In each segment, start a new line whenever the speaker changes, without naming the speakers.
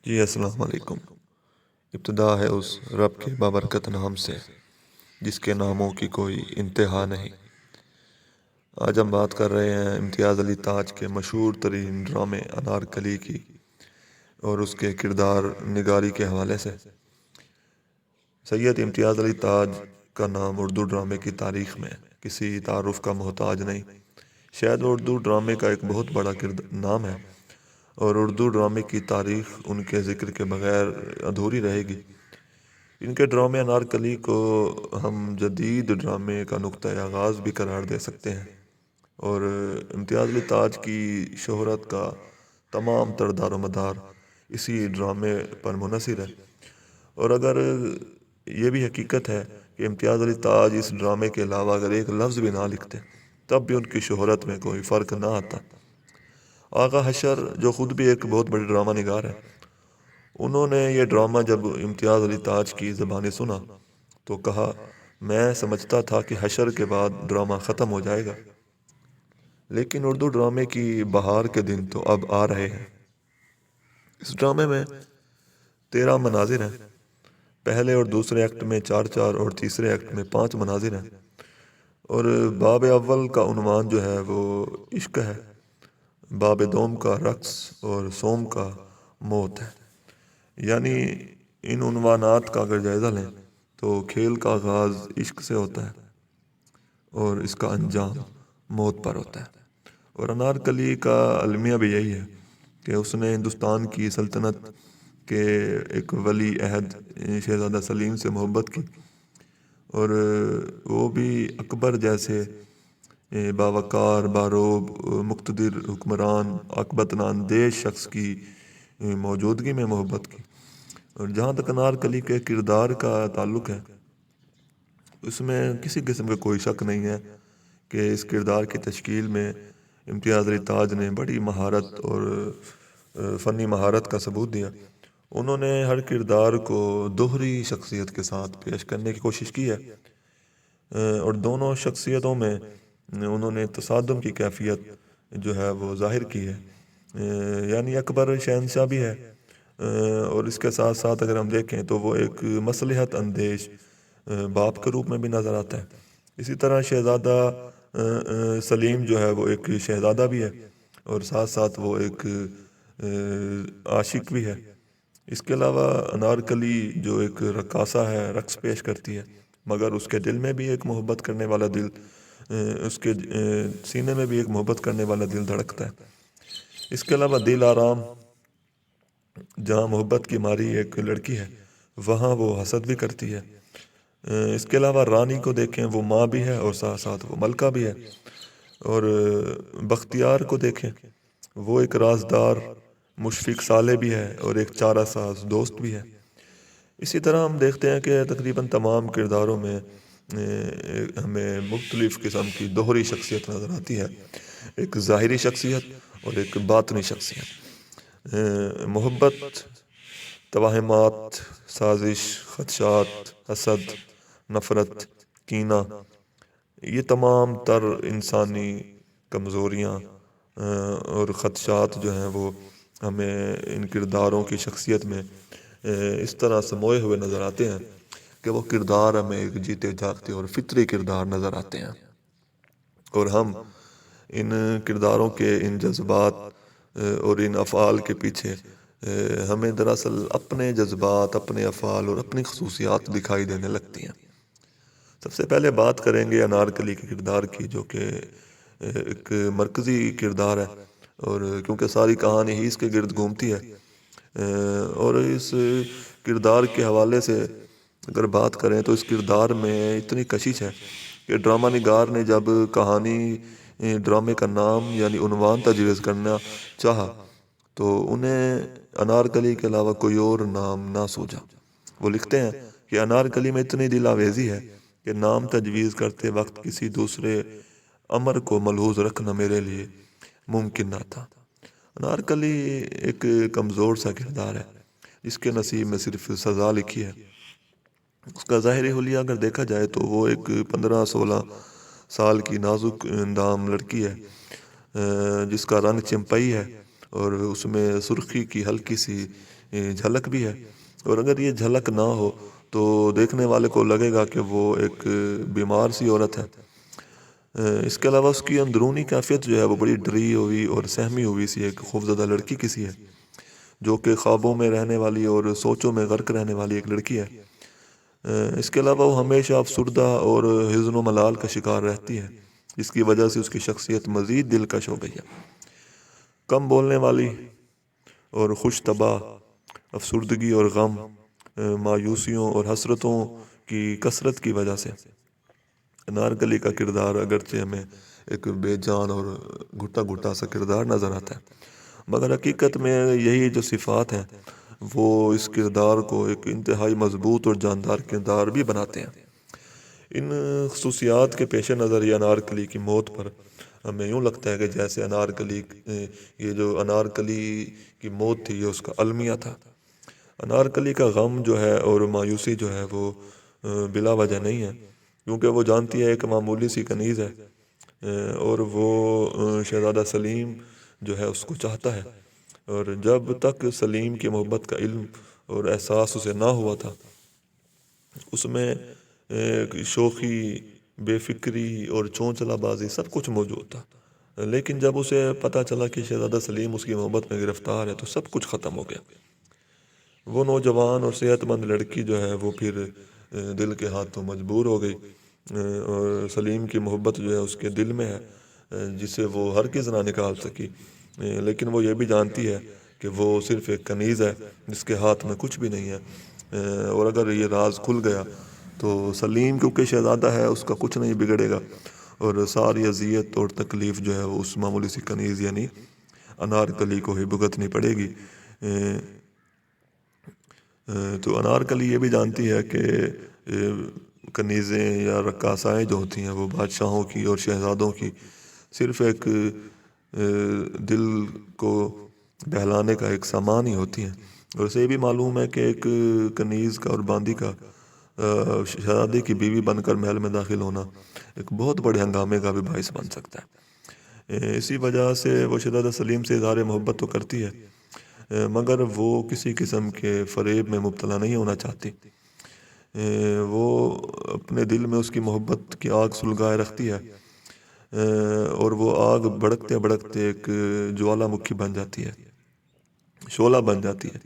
جی السلام علیکم۔ ابتدا ہے اس رب کے بابرکت نام سے جس کے ناموں کی کوئی انتہا نہیں۔ آج ہم بات کر رہے ہیں امتیاز علی تاج کے مشہور ترین ڈرامے انارکلی کی اور اس کے کردار نگاری کے حوالے سے۔ سید امتیاز علی تاج کا نام اردو ڈرامے کی تاریخ میں کسی تعارف کا محتاج نہیں۔ شاید وہ اردو ڈرامے کا ایک بہت بڑا نام ہے اور اردو ڈرامے کی تاریخ ان کے ذکر کے بغیر ادھوری رہے گی۔ ان کے ڈرامے انارکلی کو ہم جدید ڈرامے کا نقطۂ آغاز بھی قرار دے سکتے ہیں، اور امتیاز علی تاج کی شہرت کا تمام تر دار و مدار اسی ڈرامے پر منحصر ہے۔ اور اگر یہ بھی حقیقت ہے کہ امتیاز علی تاج اس ڈرامے کے علاوہ اگر ایک لفظ بھی نہ لکھتے تب بھی ان کی شہرت میں کوئی فرق نہ آتا۔ آغا حشر جو خود بھی ایک بہت بڑی ڈرامہ نگار ہے، انہوں نے یہ ڈرامہ جب امتیاز علی تاج کی زبانی سنا تو کہا، میں سمجھتا تھا کہ حشر کے بعد ڈرامہ ختم ہو جائے گا، لیکن اردو ڈرامے کی بہار کے دن تو اب آ رہے ہیں۔ اس ڈرامے میں 13 مناظر ہیں، پہلے اور دوسرے ایکٹ میں 4 اور تیسرے ایکٹ میں 5 مناظر ہیں، اور باب اول کا عنوان جو ہے وہ عشق ہے، باب دوم کا رقص اور سوم کا موت ہے۔ یعنی ان عنوانات کا اگر جائزہ لیں تو کھیل کا آغاز عشق سے ہوتا ہے اور اس کا انجام موت پر ہوتا ہے۔ اور انارکلی کا المیہ بھی یہی ہے کہ اس نے ہندوستان کی سلطنت کے ایک ولی عہد شہزادہ سلیم سے محبت کی، اور وہ بھی اکبر جیسے باوقار، باروب، مقتدر حکمران، عاقبت اندیش شخص کی موجودگی میں محبت کی۔ اور جہاں تک انارکلی کے کردار کا تعلق ہے، اس میں کسی قسم کا کوئی شک نہیں ہے کہ اس کردار کی تشکیل میں امتیاز علی تاج نے بڑی مہارت اور فنی مہارت کا ثبوت دیا۔ انہوں نے ہر کردار کو دوہری شخصیت کے ساتھ پیش کرنے کی کوشش کی ہے، اور دونوں شخصیتوں میں انہوں نے تصادم کی کیفیت جو ہے وہ ظاہر کی ہے۔ یعنی اکبر شہنشاہ بھی ہے، اور اس کے ساتھ ساتھ اگر ہم دیکھیں تو وہ ایک مصلحت اندیش باپ کے روپ میں بھی نظر آتا ہے۔ اسی طرح شہزادہ سلیم جو ہے وہ ایک شہزادہ بھی ہے، اور ساتھ ساتھ وہ ایک عاشق بھی ہے۔ اس کے علاوہ انارکلی جو ایک رقاصہ ہے، رقص پیش کرتی ہے، مگر اس کے دل میں بھی ایک محبت کرنے والا دل، اس کے سینے میں بھی ایک محبت کرنے والا دل دھڑکتا ہے۔ اس کے علاوہ دل آرام، جہاں محبت کی ماری ایک لڑکی ہے وہاں وہ حسد بھی کرتی ہے۔ اس کے علاوہ رانی کو دیکھیں، وہ ماں بھی ہے اور ساتھ ساتھ وہ ملکہ بھی ہے۔ اور بختیار کو دیکھیں، وہ ایک رازدار مشفق سالے بھی ہے اور ایک چارہ ساز دوست بھی ہے۔ اسی طرح ہم دیکھتے ہیں کہ تقریباً تمام کرداروں میں ہمیں مختلف قسم کی دوہری شخصیت نظر آتی ہے، ایک ظاہری شخصیت اور ایک باطنی شخصیت۔ محبت، توہمات، سازش، خدشات، حسد، نفرت، کینہ، یہ تمام تر انسانی کمزوریاں اور خدشات جو ہیں وہ ہمیں ان کرداروں کی شخصیت میں اس طرح سموئے ہوئے نظر آتے ہیں کہ وہ کردار ہمیں ایک جیتے جاگتے اور فطری کردار نظر آتے ہیں، اور ہم ان کرداروں کے ان جذبات اور ان افعال کے پیچھے ہمیں دراصل اپنے جذبات، اپنے افعال اور اپنی خصوصیات دکھائی دینے لگتی ہیں۔ سب سے پہلے بات کریں گے انارکلی کے کردار کی، جو کہ ایک مرکزی کردار ہے، اور کیونکہ ساری کہانی ہی اس کے گرد گھومتی ہے، اور اس کردار کے حوالے سے اگر بات کریں تو اس کردار میں اتنی کشش ہے کہ ڈرامہ نگار نے جب کہانی ڈرامے کا نام یعنی عنوان تجویز کرنا چاہا تو انہیں انارکلی کے علاوہ کوئی اور نام نہ سوچا۔ وہ لکھتے ہیں کہ انارکلی میں اتنی دل آویزی ہے کہ نام تجویز کرتے وقت کسی دوسرے امر کو ملحوظ رکھنا میرے لیے ممکن نہ تھا۔ انارکلی ایک کمزور سا کردار ہے جس کے نصیب میں صرف سزا لکھی ہے۔ اس کا ظاہری حلیہ اگر دیکھا جائے تو وہ ایک 15-16 سال کی نازک اندام لڑکی ہے، جس کا رنگ چمپئی ہے اور اس میں سرخی کی ہلکی سی جھلک بھی ہے، اور اگر یہ جھلک نہ ہو تو دیکھنے والے کو لگے گا کہ وہ ایک بیمار سی عورت ہے۔ اس کے علاوہ اس کی اندرونی کیفیت جو ہے وہ بڑی ڈری ہوئی اور سہمی ہوئی سی ایک خوفزدہ لڑکی کسی ہے، جو کہ خوابوں میں رہنے والی اور سوچوں میں غرق رہنے والی ایک لڑکی ہے۔ اس کے علاوہ وہ ہمیشہ افسردہ اور حزن و ملال کا شکار رہتی ہے، جس کی وجہ سے اس کی شخصیت مزید دلکش ہو گئی ہے۔ کم بولنے والی اور خوش طبع، افسردگی اور غم، مایوسیوں اور حسرتوں کی کثرت کی وجہ سے انارکلی کا کردار اگرچہ ہمیں ایک بے جان اور گھٹا گھٹا سا کردار نظر آتا ہے، مگر حقیقت میں یہی جو صفات ہیں وہ اس کردار کو ایک انتہائی مضبوط اور جاندار کردار بھی بناتے ہیں۔ ان خصوصیات کے پیش نظر یہ انارکلی کی موت پر ہمیں یوں لگتا ہے کہ جیسے یہ جو انارکلی کی موت تھی یہ اس کا المیہ تھا۔ انارکلی کا غم جو ہے اور مایوسی جو ہے وہ بلا وجہ نہیں ہے، کیونکہ وہ جانتی ہے ایک معمولی سی کنیز ہے، اور وہ شہزادہ سلیم جو ہے اس کو چاہتا ہے، اور جب تک سلیم کی محبت کا علم اور احساس اسے نہ ہوا تھا اس میں شوخی، بے فکری اور چونچلا بازی سب کچھ موجود تھا، لیکن جب اسے پتہ چلا کہ شہزادہ سلیم اس کی محبت میں گرفتار ہے تو سب کچھ ختم ہو گیا۔ وہ نوجوان اور صحت مند لڑکی جو ہے وہ پھر دل کے ہاتھوں مجبور ہو گئی، اور سلیم کی محبت جو ہے اس کے دل میں ہے جسے وہ ہرگز نہ نکال سکی، لیکن وہ یہ بھی جانتی ہے کہ وہ صرف ایک کنیز ہے جس کے ہاتھ میں کچھ بھی نہیں ہے، اور اگر یہ راز کھل گیا تو سلیم کیونکہ شہزادہ ہے اس کا کچھ نہیں بگڑے گا، اور ساری اذیت اور تکلیف جو ہے وہ اس معمولی سی کنیز یعنی انارکلی کو ہی بھگتنی پڑے گی۔ تو انارکلی یہ بھی جانتی ہے کہ کنیزیں یا رقاصائیں جو ہوتی ہیں وہ بادشاہوں کی اور شہزادوں کی صرف ایک دل کو بہلانے کا ایک سامان ہی ہوتی ہیں، اور اسے یہ بھی معلوم ہے کہ ایک کنیز کا اور باندی کا شہزادے کی بیوی بن کر محل میں داخل ہونا ایک بہت بڑے ہنگامے کا بھی باعث بن سکتا ہے۔ اسی وجہ سے وہ شہزادہ سلیم سے اظہار محبت تو کرتی ہے، مگر وہ کسی قسم کے فریب میں مبتلا نہیں ہونا چاہتی۔ وہ اپنے دل میں اس کی محبت کی آگ سلگائے رکھتی ہے، اور وہ آگ بھڑکتے بھڑکتے ایک جوالا مکھی بن جاتی ہے، شعلہ بن جاتی ہے،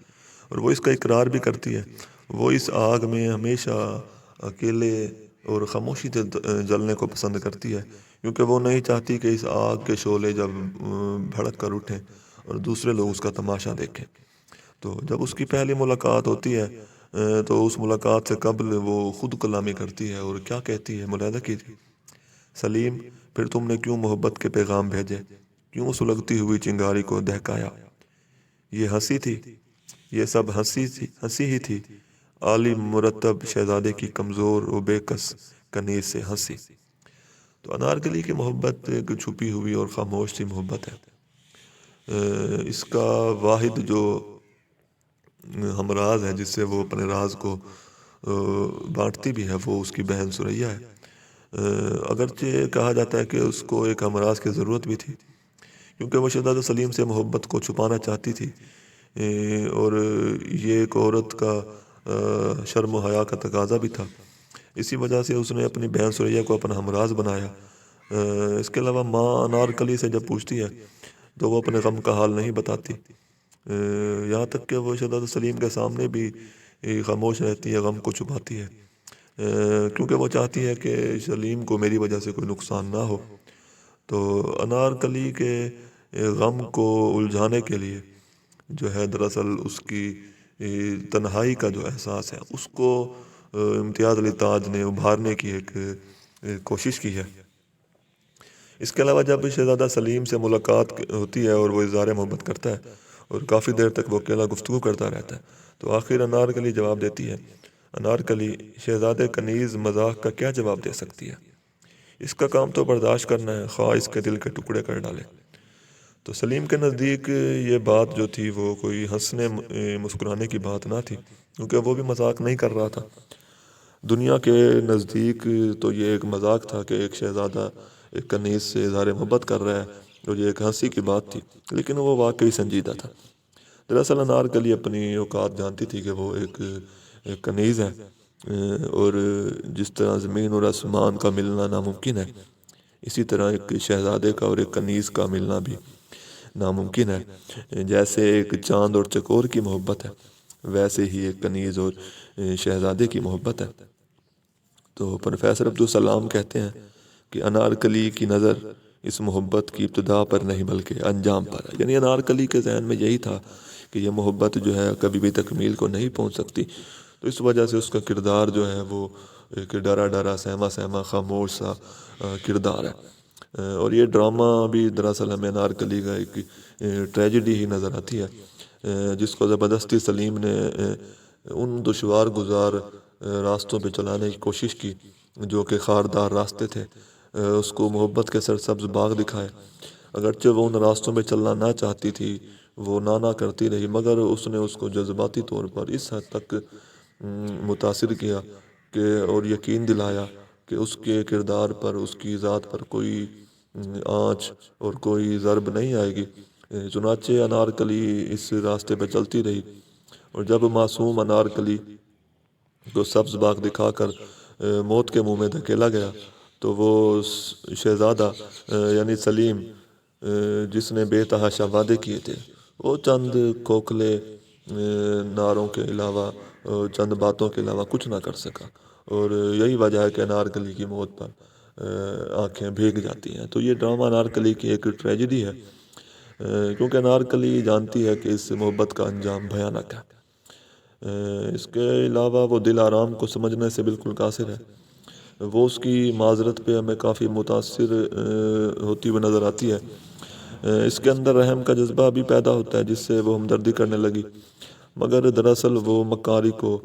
اور وہ اس کا اقرار بھی کرتی ہے۔ وہ اس آگ میں ہمیشہ اکیلے اور خاموشی سے جلنے کو پسند کرتی ہے، کیونکہ وہ نہیں چاہتی کہ اس آگ کے شعلے جب بھڑک کر اٹھیں اور دوسرے لوگ اس کا تماشا دیکھیں۔ تو جب اس کی پہلی ملاقات ہوتی ہے تو اس ملاقات سے قبل وہ خود کلامی کرتی ہے اور کیا کہتی ہے ملاحظہ کیجیے: سلیم، پھر تم نے کیوں محبت کے پیغام بھیجے، کیوں سلگتی ہوئی چنگاری کو دہکایا؟ یہ ہنسی تھی، یہ سب ہنسی ہی تھی، عالی مرتب شہزادے کی کمزور و بے کس کنیز سے ہنسی۔ تو انارکلی کی محبت ایک چھپی ہوئی اور خاموش سی محبت ہے۔ اس کا واحد جو ہمراز ہے جس سے وہ اپنے راز کو بانٹتی بھی ہے وہ اس کی بہن ثریا ہے۔ اگرچہ کہا جاتا ہے کہ اس کو ایک ہمراز کی ضرورت بھی تھی، کیونکہ وہ شہزادہ سلیم سے محبت کو چھپانا چاہتی تھی، اور یہ ایک عورت کا شرم و حیا کا تقاضا بھی تھا۔ اسی وجہ سے اس نے اپنی بہن ثریا کو اپنا ہمراز بنایا۔ اس کے علاوہ ماں انارکلی سے جب پوچھتی ہے تو وہ اپنے غم کا حال نہیں بتاتی، یہاں تک کہ وہ شہزادہ سلیم کے سامنے بھی خاموش رہتی ہے، غم کو چھپاتی ہے، کیونکہ وہ چاہتی ہے کہ سلیم کو میری وجہ سے کوئی نقصان نہ ہو۔ تو انارکلی کے غم کو الجھانے کے لیے جو ہے دراصل اس کی تنہائی کا جو احساس ہے اس کو امتیاز علی تاج نے ابھارنے کی ایک کوشش کی ہے۔ اس کے علاوہ جب شہزادہ سلیم سے ملاقات ہوتی ہے اور وہ اظہار محبت کرتا ہے اور کافی دیر تک وہ اکیلا گفتگو کرتا رہتا ہے تو آخر انارکلی جواب دیتی ہے۔ انارکلی: شہزادے کنیز مذاق کا کیا جواب دے سکتی ہے؟ اس کا کام تو برداشت کرنا ہے، خواہ اس کے دل کے ٹکڑے کر ڈالے۔ تو سلیم کے نزدیک یہ بات جو تھی وہ کوئی ہنسنے مسکرانے کی بات نہ تھی، کیونکہ وہ بھی مذاق نہیں کر رہا تھا۔ دنیا کے نزدیک تو یہ ایک مذاق تھا کہ ایک شہزادہ ایک کنیز سے اظہار محبت کر رہا ہے، اور یہ ایک ہنسی کی بات تھی، لیکن وہ واقعی سنجیدہ تھا۔ دراصل انارکلی اپنی اوقات جانتی تھی کہ وہ ایک کنیز ہے، اور جس طرح زمین اور آسمان کا ملنا ناممکن ہے، اسی طرح ایک شہزادے کا اور ایک کنیز کا ملنا بھی ناممکن ہے۔ جیسے ایک چاند اور چکور کی محبت ہے، ویسے ہی ایک کنیز اور شہزادے کی محبت ہے۔ تو پروفیسر عبدالسلام کہتے ہیں کہ انارکلی کی نظر اس محبت کی ابتدا پر نہیں بلکہ انجام پر ہے، یعنی انارکلی کے ذہن میں یہی تھا کہ یہ محبت جو ہے کبھی بھی تکمیل کو نہیں پہنچ سکتی، تو اس وجہ سے اس کا کردار جو ہے وہ ایک ڈرا ڈرا سہما سہما خاموش سا کردار ہے۔ اور یہ ڈرامہ بھی دراصل ہمیں انارکلی کا ایک ٹریجڈی ہی نظر آتی ہے، جس کو زبردستی سلیم نے ان دشوار گزار راستوں پہ چلانے کی کوشش کی جو کہ خاردار راستے تھے، اس کو محبت کے سرسبز باغ دکھائے۔ اگرچہ وہ ان راستوں پہ چلنا نہ چاہتی تھی، وہ نہ کرتی رہی، مگر اس نے اس کو جذباتی طور پر اس حد تک متاثر کیا کہ اور یقین دلایا کہ اس کے کردار پر، اس کی ذات پر کوئی آنچ اور کوئی ضرب نہیں آئے گی۔ چنانچہ انارکلی اس راستے پہ چلتی رہی، اور جب معصوم انارکلی کو سبز باغ دکھا کر موت کے منہ میں دھکیلا گیا تو وہ شہزادہ یعنی سلیم، جس نے بے تحاشا وعدے کیے تھے، وہ چند کھوکھلے نعروں کے علاوہ، چند باتوں کے علاوہ کچھ نہ کر سکا، اور یہی وجہ ہے کہ انارکلی کی موت پر آنکھیں بھیگ جاتی ہیں۔ تو یہ ڈرامہ انارکلی کی ایک ٹریجڈی ہے، کیونکہ انارکلی جانتی ہے کہ اس محبت کا انجام بھیانک ہے۔ اس کے علاوہ وہ دل آرام کو سمجھنے سے بالکل قاصر ہے۔ وہ اس کی معذرت پہ ہمیں کافی متاثر ہوتی ہوئی نظر آتی ہے۔ اس کے اندر رحم کا جذبہ بھی پیدا ہوتا ہے، جس سے وہ ہمدردی کرنے لگی، مگر دراصل وہ مکاری کو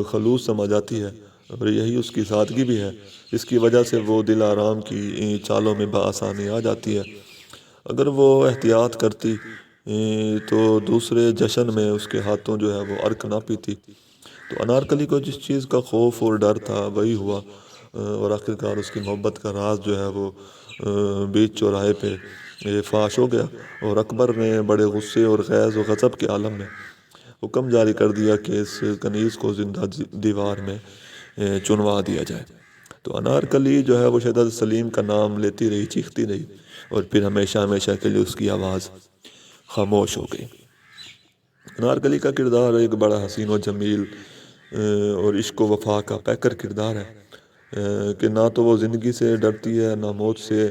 خلوص سمجھ جاتی ہے، اور یہی اس کی سادگی بھی ہے، جس کی وجہ سے وہ دل آرام کی چالوں میں بآسانی آ جاتی ہے۔ اگر وہ احتیاط کرتی تو دوسرے جشن میں اس کے ہاتھوں جو ہے وہ عرق نہ پیتی۔ تو انارکلی کو جس چیز کا خوف اور ڈر تھا وہی ہوا، اور آخرکار اس کی محبت کا راز جو ہے وہ بیچ چوراہے پہ فاش ہو گیا، اور اکبر نے بڑے غصے اور غیظ و غضب کے عالم میں حکم جاری کر دیا کہ اس کنیز کو زندہ دیوار میں چنوا دیا جائے۔ تو انارکلی جو ہے وہ شہزادہ سلیم کا نام لیتی رہی، چیختی رہی، اور پھر ہمیشہ ہمیشہ کے لیے اس کی آواز خاموش ہو گئی۔ انارکلی کا کردار ایک بڑا حسین و جمیل اور عشق و وفا کا پیکر کردار ہے، کہ نہ تو وہ زندگی سے ڈرتی ہے، نہ موت سے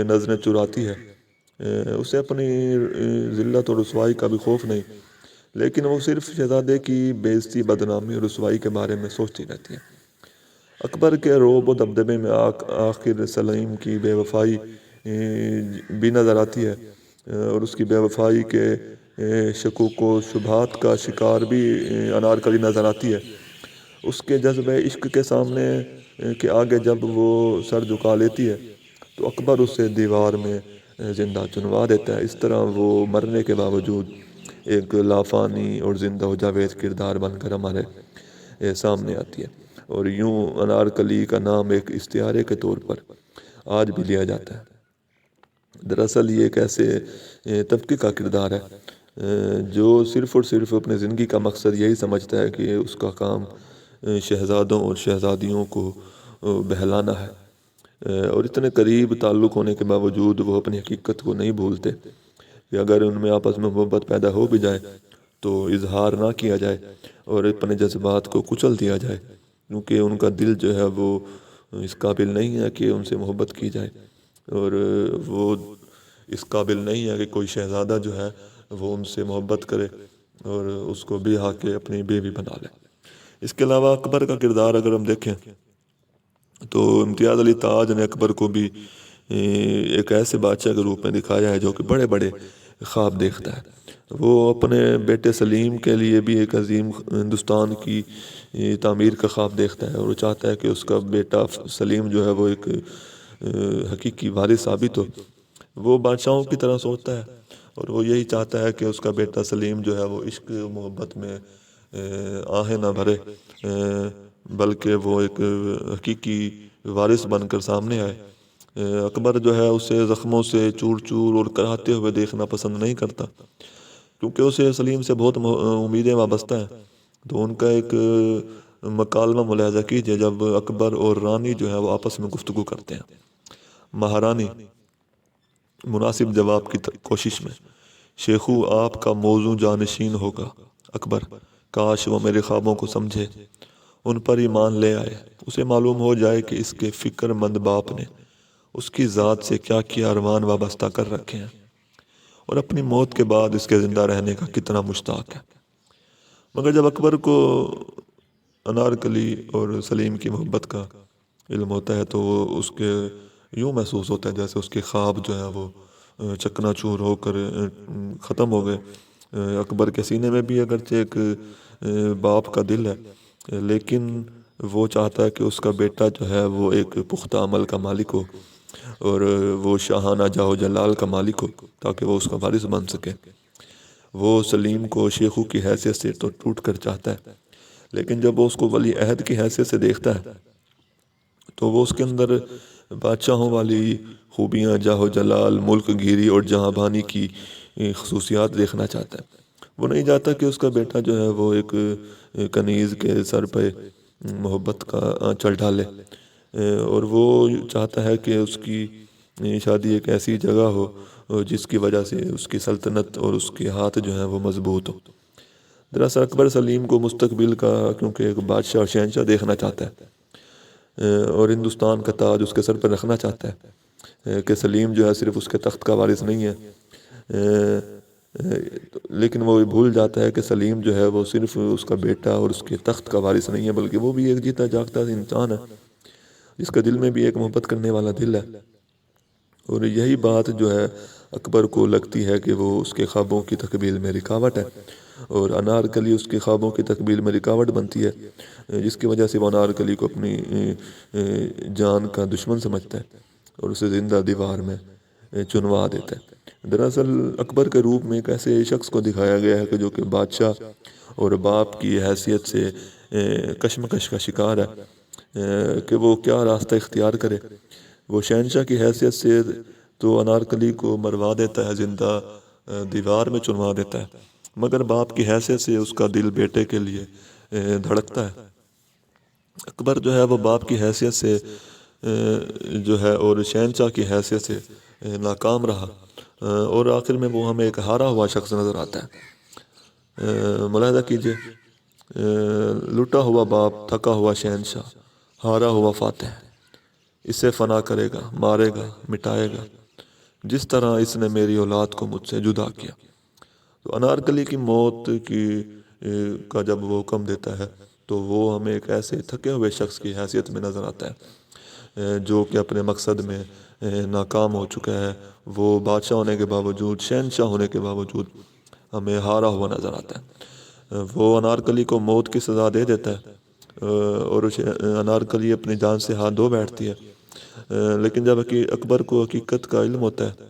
نظریں چراتی ہے۔ اسے اپنی ذلت اور رسوائی کا بھی خوف نہیں، لیکن وہ صرف شہزادے کی بے عزتی، بدنامی اور رسوائی کے بارے میں سوچتی رہتی ہے۔ اکبر کے رعب و دبدبے میں آخر سلیم کی بے وفائی بھی نظر آتی ہے، اور اس کی بے وفائی کے شکوک و شبہات کا شکار بھی انارکلی نظر آتی ہے۔ اس کے جذبہ عشق کے سامنے کے آگے جب وہ سر جھکا لیتی ہے تو اکبر اسے دیوار میں زندہ چنوا دیتا ہے۔ اس طرح وہ مرنے کے باوجود ایک لافانی اور زندہ و جاوید کردار بن کر ہمارے سامنے آتی ہے، اور یوں انارکلی کا نام ایک استعارے کے طور پر آج بھی لیا جاتا ہے۔ دراصل یہ ایک ایسے طبقے کا کردار ہے جو صرف اور صرف اپنے زندگی کا مقصد یہی سمجھتا ہے کہ اس کا کام شہزادوں اور شہزادیوں کو بہلانا ہے، اور اتنے قریب تعلق ہونے کے باوجود وہ اپنی حقیقت کو نہیں بھولتے کہ اگر ان میں آپس میں محبت پیدا ہو بھی جائے تو اظہار نہ کیا جائے اور اپنے جذبات کو کچل دیا جائے، کیونکہ ان کا دل جو ہے وہ اس قابل نہیں ہے کہ ان سے محبت کی جائے، اور وہ اس قابل نہیں ہے کہ کوئی شہزادہ جو ہے وہ ان سے محبت کرے اور اس کو بیاہ کے اپنی بیوی بنا لے۔ اس کے علاوہ اکبر کا کردار اگر ہم دیکھیں تو امتیاز علی تاج نے اکبر کو بھی ایک ایسے بادشاہ کے روپ میں دکھایا ہے جو کہ بڑے بڑے خواب دیکھتا ہے۔ وہ اپنے بیٹے سلیم کے لیے بھی ایک عظیم ہندوستان کی تعمیر کا خواب دیکھتا ہے، اور وہ چاہتا ہے کہ اس کا بیٹا سلیم جو ہے وہ ایک حقیقی وارث ثابت ہو۔ وہ بادشاہوں کی طرح سوچتا ہے، اور وہ یہی چاہتا ہے کہ اس کا بیٹا سلیم جو ہے وہ عشق محبت میں آہیں نہ بھرے، بلکہ وہ ایک حقیقی وارث بن کر سامنے آئے، اکبر جو ہے اسے زخموں سے چور چور اور کراہتے ہوئے دیکھنا پسند نہیں کرتا، کیونکہ اسے سلیم سے بہت امیدیں وابستہ ہیں۔ تو ان کا ایک مکالمہ ملاحظہ کیجیے جب اکبر اور رانی جو ہے وہ آپس میں گفتگو کرتے ہیں۔ مہارانی مناسب جواب کی کوشش میں: شیخو آپ کا موضوع جانشین ہوگا۔ اکبر: کاش وہ میرے خوابوں کو سمجھے، ان پر ایمان لے آئے، اسے معلوم ہو جائے کہ اس کے فکر مند باپ نے اس کی ذات سے کیا کیا ارمان وابستہ کر رکھے ہیں، اور اپنی موت کے بعد اس کے زندہ رہنے کا کتنا مشتاق ہے۔ مگر جب اکبر کو انارکلی اور سلیم کی محبت کا علم ہوتا ہے تو وہ اس کے یوں محسوس ہوتا ہے جیسے اس کے خواب جو ہے وہ چکنا چور ہو کر ختم ہو گئے۔ اکبر کے سینے میں بھی اگرچہ ایک باپ کا دل ہے، لیکن وہ چاہتا ہے کہ اس کا بیٹا جو ہے وہ ایک پختہ عمل کا مالک ہو اور وہ شاہانہ جاہ و جلال کا مالک ہو، تاکہ وہ اس کا وارث بن سکے۔ وہ سلیم کو شیخو کی حیثیت سے تو ٹوٹ کر چاہتا ہے، لیکن جب وہ اس کو ولی عہد کی حیثیت سے دیکھتا ہے تو وہ اس کے اندر بادشاہوں والی خوبیاں، جاہ و جلال، ملک گیری اور جہاں بانی کی خصوصیات دیکھنا چاہتا ہے۔ وہ نہیں چاہتا کہ اس کا بیٹا جو ہے وہ ایک کنیز کے سر پہ محبت کا آنچل ڈالے، اور وہ چاہتا ہے کہ اس کی شادی ایک ایسی جگہ ہو جس کی وجہ سے اس کی سلطنت اور اس کے ہاتھ جو ہیں وہ مضبوط ہو۔ دراصل اکبر سلیم کو مستقبل کا کیونکہ ایک بادشاہ اور شہنشاہ دیکھنا چاہتا ہے، اور ہندوستان کا تاج اس کے سر پر رکھنا چاہتا ہے کہ سلیم جو ہے صرف اس کے تخت کا وارث نہیں ہے، لیکن وہ بھول جاتا ہے کہ سلیم جو ہے وہ صرف اس کا بیٹا اور اس کے تخت کا وارث نہیں ہے، بلکہ وہ بھی ایک جیتا جاگتا انسان ہے جس کا دل میں بھی ایک محبت کرنے والا دل ہے۔ اور یہی بات جو ہے اکبر کو لگتی ہے کہ وہ اس کے خوابوں کی تکمیل میں رکاوٹ ہے، اور انارکلی اس کے خوابوں کی تکمیل میں رکاوٹ بنتی ہے، جس کی وجہ سے وہ انارکلی کو اپنی جان کا دشمن سمجھتا ہے اور اسے زندہ دیوار میں چنوا دیتا ہے۔ دراصل اکبر کے روپ میں ایک ایسے شخص کو دکھایا گیا ہے کہ جو کہ بادشاہ اور باپ کی حیثیت سے کشمکش کا شکار ہے کہ وہ کیا راستہ اختیار کرے۔ وہ شہنشاہ کی حیثیت سے تو انارکلی کو مروا دیتا ہے، زندہ دیوار میں چنوا دیتا ہے، مگر باپ کی حیثیت سے اس کا دل بیٹے کے لیے دھڑکتا ہے۔ اکبر جو ہے وہ باپ کی حیثیت سے جو ہے اور شہنشاہ کی حیثیت سے ناکام رہا، اور آخر میں وہ ہمیں ایک ہارا ہوا شخص نظر آتا ہے۔ ملاحظہ کیجئے، لٹا ہوا باپ، تھکا ہوا شہنشاہ، ہارا ہوا فاتح، اسے فنا کرے گا، مارے گا، مٹائے گا، جس طرح اس نے میری اولاد کو مجھ سے جدا کیا۔ تو انارکلی کی موت کا جب وہ حکم دیتا ہے تو وہ ہمیں ایک ایسے تھکے ہوئے شخص کی حیثیت میں نظر آتا ہے جو کہ اپنے مقصد میں ناکام ہو چکا ہے۔ وہ بادشاہ ہونے کے باوجود، شہنشاہ ہونے کے باوجود ہمیں ہارا ہوا نظر آتا ہے۔ وہ انارکلی کو موت کی سزا دے دیتا ہے اور انارکلی اپنی جان سے ہاتھ دھو بیٹھتی ہے، لیکن جب اکبر کو حقیقت کا علم ہوتا ہے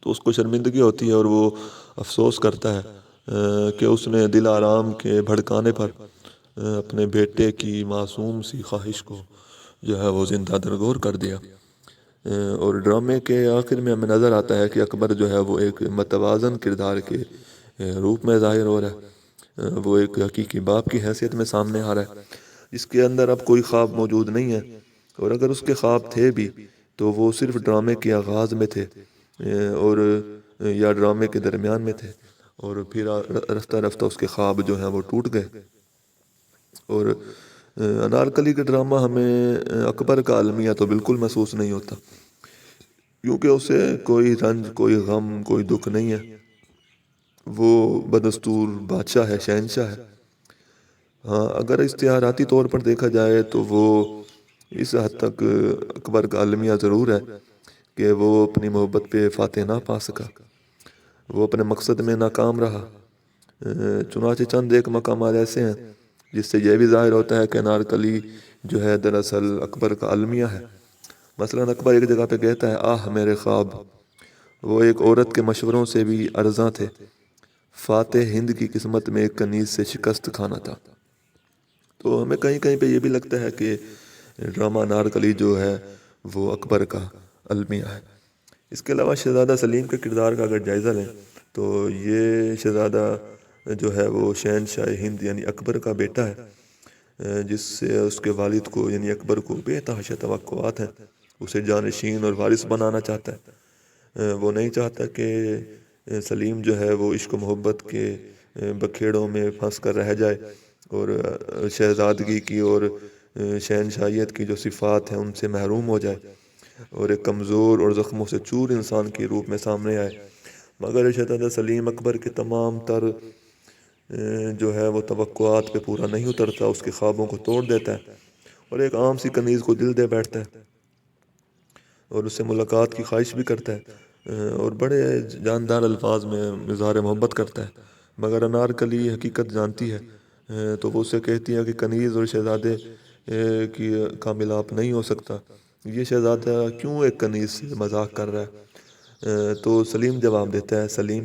تو اس کو شرمندگی ہوتی ہے اور وہ افسوس کرتا ہے کہ اس نے دل آرام کے بھڑکانے پر اپنے بیٹے کی معصوم سی خواہش کو جو ہے وہ زندہ درگور کر دیا۔ اور ڈرامے کے آخر میں ہمیں نظر آتا ہے کہ اکبر جو ہے وہ ایک متوازن کردار کے روپ میں ظاہر ہو رہا ہے۔ وہ ایک حقیقی باپ کی حیثیت میں سامنے آ رہا ہے جس کے اندر اب کوئی خواب موجود نہیں ہے، اور اگر اس کے خواب تھے بھی تو وہ صرف ڈرامے کے آغاز میں تھے اور یا ڈرامے کے درمیان میں تھے، اور پھر رفتہ رفتہ اس کے خواب جو ہیں وہ ٹوٹ گئے۔ اور انارکلی کا ڈرامہ ہمیں اکبر کا المیہ تو بالکل محسوس نہیں ہوتا، کیونکہ اسے کوئی رنج، کوئی غم، کوئی دکھ نہیں ہے۔ وہ بدستور بادشاہ ہے، شہنشاہ ہے۔ ہاں، اگر اشتہاراتی طور پر دیکھا جائے تو وہ اس حد تک اکبر کا المیہ ضرور ہے کہ وہ اپنی محبت پہ فاتح نہ پا سکا، وہ اپنے مقصد میں ناکام رہا۔ چنانچہ چند ایک مقامات ایسے ہیں جس سے یہ بھی ظاہر ہوتا ہے کہ انارکلی جو ہے دراصل اکبر کا المیہ ہے۔ مثلا اکبر ایک جگہ پہ کہتا ہے، آہ میرے خواب، وہ ایک عورت کے مشوروں سے بھی ارزاں تھے، فاتح ہند کی قسمت میں ایک کنیز سے شکست کھانا تھا۔ تو ہمیں کہیں کہیں پہ یہ بھی لگتا ہے کہ ڈرامہ انارکلی جو ہے وہ اکبر کا المیہ ہے۔ اس کے علاوہ شہزادہ سلیم کے کردار کا اگر جائزہ لیں تو یہ شہزادہ جو ہے وہ شہنشاہ ہند یعنی اکبر کا بیٹا ہے، جس سے اس کے والد کو یعنی اکبر کو بے تحاشا توقعات ہیں۔ اسے جانشین اور وارث بنانا چاہتا ہے۔ وہ نہیں چاہتا کہ سلیم جو ہے وہ عشق و محبت کے بکھیڑوں میں پھنس کر رہ جائے اور شہزادگی کی اور شہنشاہیت کی جو صفات ہیں ان سے محروم ہو جائے اور ایک کمزور اور زخموں سے چور انسان کے روپ میں سامنے آئے۔ مگر شہزادہ سلیم اکبر کے تمام تر جو ہے وہ توقعات پہ پورا نہیں اترتا، اس کے خوابوں کو توڑ دیتا ہے اور ایک عام سی کنیز کو دل دے بیٹھتا ہے اور اس سے ملاقات کی خواہش بھی کرتا ہے اور بڑے جاندار الفاظ میں اظہار محبت کرتا ہے۔ مگر انارکلی حقیقت جانتی ہے تو وہ اسے کہتی ہے کہ کنیز اور شہزادے کی کا ملاپ نہیں ہو سکتا، یہ شہزادہ کیوں ایک کنیز سے مذاق کر رہا ہے؟ تو سلیم جواب دیتا ہے، سلیم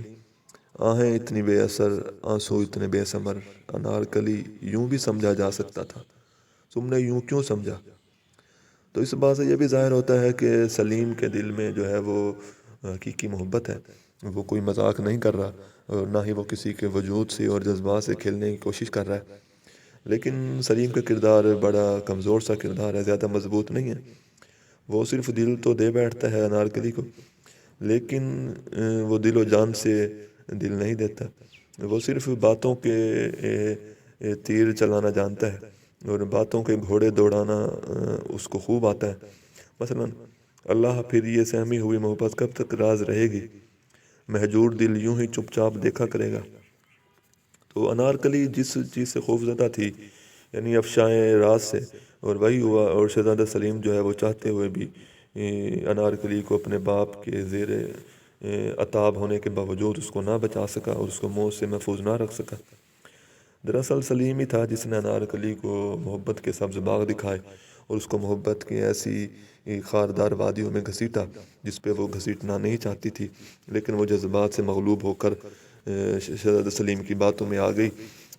آہیں اتنی بے اثر، آنسو اتنے بے ثمر، انارکلی یوں بھی سمجھا جا سکتا تھا، تم نے یوں کیوں سمجھا؟ تو اس بات سے یہ بھی ظاہر ہوتا ہے کہ سلیم کے دل میں جو ہے وہ حقیقی محبت ہے، وہ کوئی مذاق نہیں کر رہا اور نہ ہی وہ کسی کے وجود سے اور جذبات سے کھیلنے کی کوشش کر رہا ہے۔ لیکن سلیم کا کردار بڑا کمزور سا کردار ہے، زیادہ مضبوط نہیں ہے۔ وہ صرف دل تو دے بیٹھتا ہے انارکلی کو، لیکن وہ دل و جان سے دل نہیں دیتا۔ وہ صرف باتوں کے تیر چلانا جانتا ہے اور باتوں کے گھوڑے دوڑانا اس کو خوب آتا ہے۔ مثلا اللہ پھر یہ سہمی ہوئی محبت کب تک راز رہے گی، مہجور دل یوں ہی چپ چاپ دیکھا کرے گا۔ تو انارکلی جس چیز سے خوفزدہ تھی یعنی افشائے راز سے، اور وہی ہوا، اور شہزادہ سلیم جو ہے وہ چاہتے ہوئے بھی انارکلی کو اپنے باپ کے زیر عتاب ہونے کے باوجود اس کو نہ بچا سکا اور اس کو موت سے محفوظ نہ رکھ سکا۔ دراصل سلیم ہی تھا جس نے انارکلی کو محبت کے سبز باغ دکھائے اور اس کو محبت کی ایسی خاردار وادیوں میں گھسیٹا جس پہ وہ گھسیٹنا نہیں چاہتی تھی، لیکن وہ جذبات سے مغلوب ہو کر شہزادہ سلیم کی باتوں میں آ گئی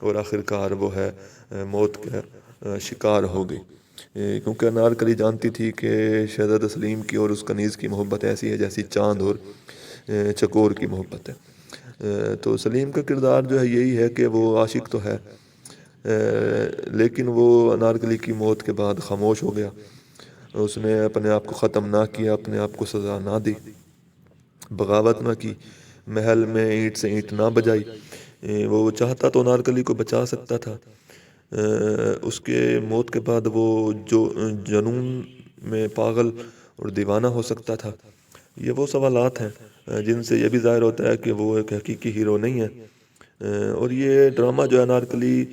اور آخرکار وہ ہے موت کا شکار ہو گئی، کیونکہ انارکلی جانتی تھی کہ شہزادہ سلیم کی اور اس کنیز کی محبت ایسی ہے جیسی چاند اور چکور کی محبت ہے۔ تو سلیم کا کردار جو ہے یہی ہے کہ وہ عاشق تو ہے، لیکن وہ انارکلی کی موت کے بعد خاموش ہو گیا۔ اس نے اپنے آپ کو ختم نہ کیا، اپنے آپ کو سزا نہ دی، بغاوت نہ کی، محل میں اینٹ سے اینٹ نہ بجائی۔ وہ چاہتا تو انارکلی کو بچا سکتا تھا، اس کے موت کے بعد وہ جو جنون میں پاگل اور دیوانہ ہو سکتا تھا۔ یہ وہ سوالات ہیں جن سے یہ بھی ظاہر ہوتا ہے کہ وہ ایک حقیقی ہیرو نہیں ہے۔ اور یہ ڈرامہ جو ہے انارکلی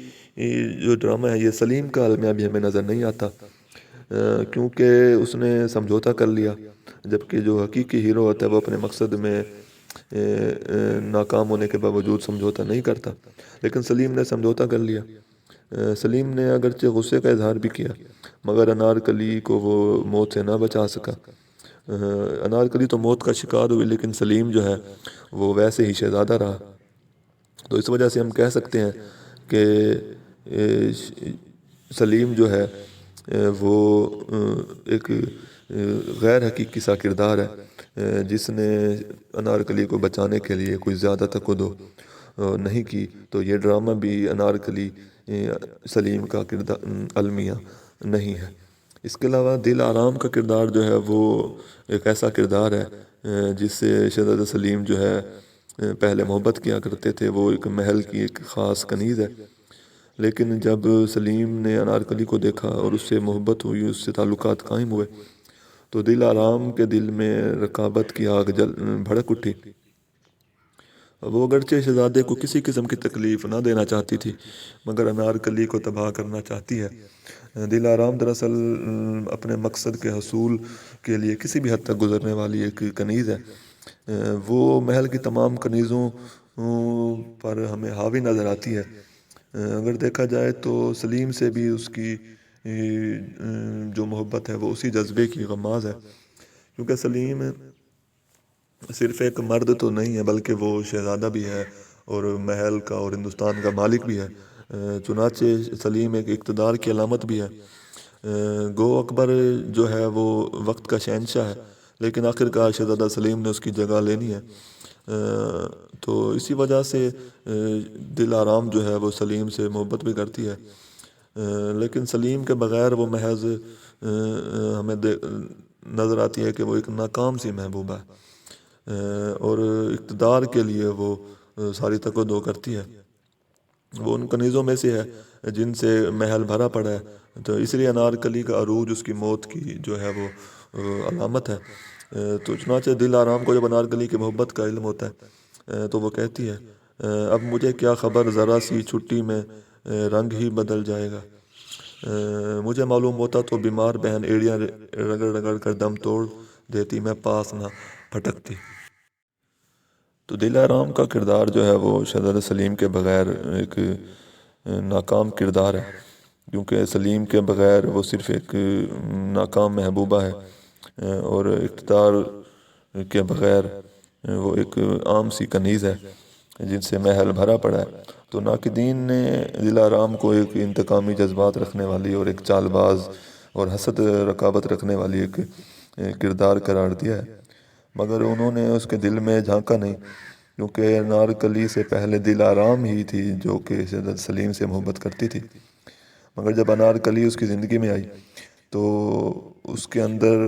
جو ڈرامہ ہے، یہ سلیم کا المیہ بھی ہمیں نظر نہیں آتا، کیونکہ اس نے سمجھوتا کر لیا، جبکہ جو حقیقی ہیرو ہوتا ہے وہ اپنے مقصد میں ناکام ہونے کے باوجود سمجھوتا نہیں کرتا، لیکن سلیم نے سمجھوتا کر لیا۔ سلیم نے اگرچہ غصے کا اظہار بھی کیا مگر انارکلی کو وہ موت سے نہ بچا سکا۔ انارکلی تو موت کا شکار ہوئی، لیکن سلیم جو ہے وہ ویسے ہی شہزادہ رہا۔ تو اس وجہ سے ہم کہہ سکتے ہیں کہ سلیم جو ہے وہ ایک غیر حقیقی سا کردار ہے، جس نے انارکلی کو بچانے کے لیے کوئی زیادہ تکدو نہیں کی۔ تو یہ ڈرامہ بھی انارکلی سلیم کا کردار المیہ نہیں ہے۔ اس کے علاوہ دل آرام کا کردار جو ہے وہ ایک ایسا کردار ہے جس سے شہزادہ سلیم جو ہے پہلے محبت کیا کرتے تھے۔ وہ ایک محل کی ایک خاص کنیز ہے، لیکن جب سلیم نے انارکلی کو دیکھا اور اس سے محبت ہوئی، اس سے تعلقات قائم ہوئے، تو دل آرام کے دل میں رقابت کی آگ بھڑک اٹھی۔ وہ اگرچہ شہزادے کو کسی قسم کی تکلیف نہ دینا چاہتی تھی مگر انارکلی کو تباہ کرنا چاہتی ہے۔ دل آرام دراصل اپنے مقصد کے حصول کے لیے کسی بھی حد تک گزرنے والی ایک کنیز ہے۔ وہ محل کی تمام کنیزوں پر ہمیں حاوی نظر آتی ہے۔ اگر دیکھا جائے تو سلیم سے بھی اس کی جو محبت ہے وہ اسی جذبے کی غماز ہے، کیونکہ سلیم صرف ایک مرد تو نہیں ہے بلکہ وہ شہزادہ بھی ہے اور محل کا اور ہندوستان کا مالک بھی ہے۔ چنانچہ سلیم ایک اقتدار کی علامت بھی ہے، گو اکبر جو ہے وہ وقت کا شہنشاہ ہے، لیکن آخر کار شہزادہ سلیم نے اس کی جگہ لینی ہے۔ تو اسی وجہ سے دل آرام جو ہے وہ سلیم سے محبت بھی کرتی ہے، لیکن سلیم کے بغیر وہ محض ہمیں نظر آتی ہے کہ وہ ایک ناکام سی محبوبہ ہے، اور اقتدار کے لیے وہ ساری تگ و دو کرتی ہے۔ وہ ان کنیزوں میں سے ہے جن سے محل بھرا پڑا ہے، تو اس لیے انارکلی کا عروج اس کی موت کی جو ہے وہ علامت ہے۔ تو چنانچہ دل آرام کو جب انارکلی کی محبت کا علم ہوتا ہے تو وہ کہتی ہے، اب مجھے کیا خبر، ذرا سی چھٹی میں رنگ ہی بدل جائے گا۔ مجھے معلوم ہوتا تو بیمار بہن ایڑیاں رگڑ رگڑ کر دم توڑ دیتی، میں پاس نہ پھٹکتی۔ تو دل آرام کا کردار جو ہے وہ شہزادہ سلیم کے بغیر ایک ناکام کردار ہے، کیونکہ سلیم کے بغیر وہ صرف ایک ناکام محبوبہ ہے، اور اقتدار کے بغیر وہ ایک عام سی کنیز ہے جن سے محل بھرا پڑا ہے۔ تو ناقدین نے دل آرام کو ایک انتقامی جذبات رکھنے والی اور ایک چال باز اور حسد رقابت رکھنے والی ایک کردار قرار دیا ہے، مگر انہوں نے اس کے دل میں جھانکا نہیں، کیونکہ انارکلی سے پہلے دل آرام ہی تھی جو کہ شہزادہ سلیم سے محبت کرتی تھی۔ مگر جب انارکلی اس کی زندگی میں آئی تو اس کے اندر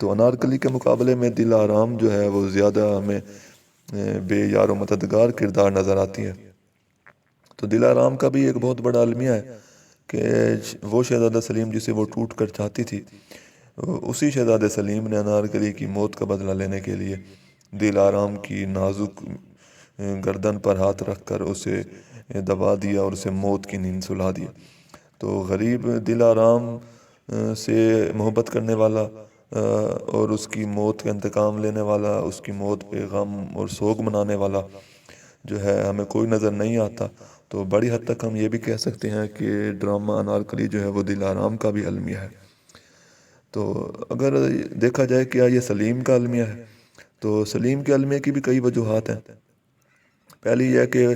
تو انارکلی کے مقابلے میں دل آرام جو ہے وہ زیادہ ہمیں بے یار و مددگار کردار نظر آتی ہے۔ تو دل آرام کا بھی ایک بہت بڑا المیہ ہے کہ وہ شہزادہ سلیم جسے وہ ٹوٹ کر چاہتی تھی، اسی شہزادہ سلیم نے انارکلی کی موت کا بدلہ لینے کے لیے دل آرام کی نازک گردن پر ہاتھ رکھ کر اسے دبا دیا اور اسے موت کی نیند سلا دیا۔ تو غریب دل آرام سے محبت کرنے والا اور اس کی موت کا انتقام لینے والا، اس کی موت پہ غم اور سوگ منانے والا جو ہے ہمیں کوئی نظر نہیں آتا۔ تو بڑی حد تک ہم یہ بھی کہہ سکتے ہیں کہ ڈرامہ انارکلی جو ہے وہ دل آرام کا بھی المیہ ہے۔ تو اگر دیکھا جائے کیا یہ سلیم کا المیہ ہے، تو سلیم کے المیہ کی بھی کئی وجوہات ہیں۔ پہلی یہ کہ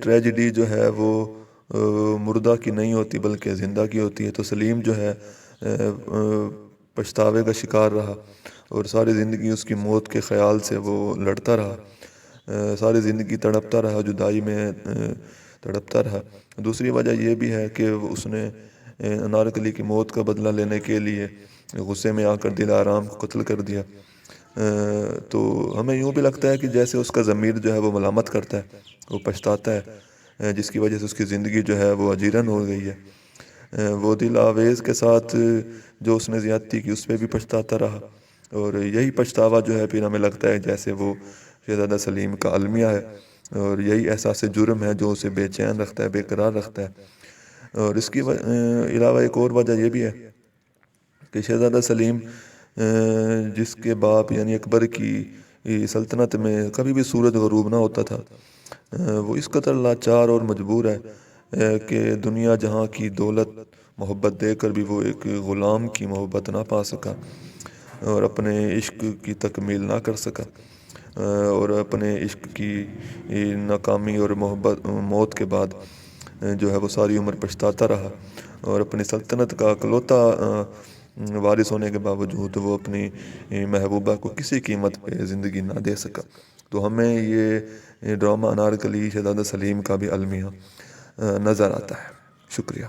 ٹریجڈی جو ہے وہ مردہ کی نہیں ہوتی بلکہ زندہ کی ہوتی ہے۔ تو سلیم جو ہے پچھتاوے کا شکار رہا اور ساری زندگی اس کی موت کے خیال سے وہ لڑتا رہا، ساری زندگی تڑپتا رہا، جدائی میں تڑپتا رہا۔ دوسری وجہ یہ بھی ہے کہ اس نے انارکلی کی موت کا بدلہ لینے کے لیے غصے میں آ کر دل آرام کو قتل کر دیا۔ تو ہمیں یوں بھی لگتا ہے کہ جیسے اس کا ضمیر جو ہے وہ ملامت کرتا ہے، وہ پچھتاتا ہے، جس کی وجہ سے اس کی زندگی جو ہے وہ اجیرن ہو گئی ہے۔ وہ دل آویز کے ساتھ جو اس نے زیادتی کی اس پہ بھی پچھتاتا رہا، اور یہی پچھتاوا جو ہے پھر ہمیں لگتا ہے جیسے وہ شہزادہ سلیم کا المیہ ہے، اور یہی احساس جرم ہے جو اسے بے چین رکھتا ہے، بے قرار رکھتا ہے۔ اور اس کی علاوہ ایک اور وجہ یہ بھی ہے کہ شہزادہ سلیم جس کے باپ یعنی اکبر کی سلطنت میں کبھی بھی سورج غروب نہ ہوتا تھا، وہ اس قدر لاچار اور مجبور ہے کہ دنیا جہاں کی دولت محبت دے کر بھی وہ ایک غلام کی محبت نہ پا سکا اور اپنے عشق کی تکمیل نہ کر سکا، اور اپنے عشق کی ناکامی اور موت کے بعد جو ہے وہ ساری عمر پچھتاتا رہا، اور اپنی سلطنت کا اکلوتا وارث ہونے کے باوجود وہ اپنی محبوبہ کو کسی قیمت پہ زندگی نہ دے سکا۔ تو ہمیں یہ ڈرامہ انارکلی شہزادہ سلیم کا بھی المیہ نظر آتا ہے۔ شکریہ۔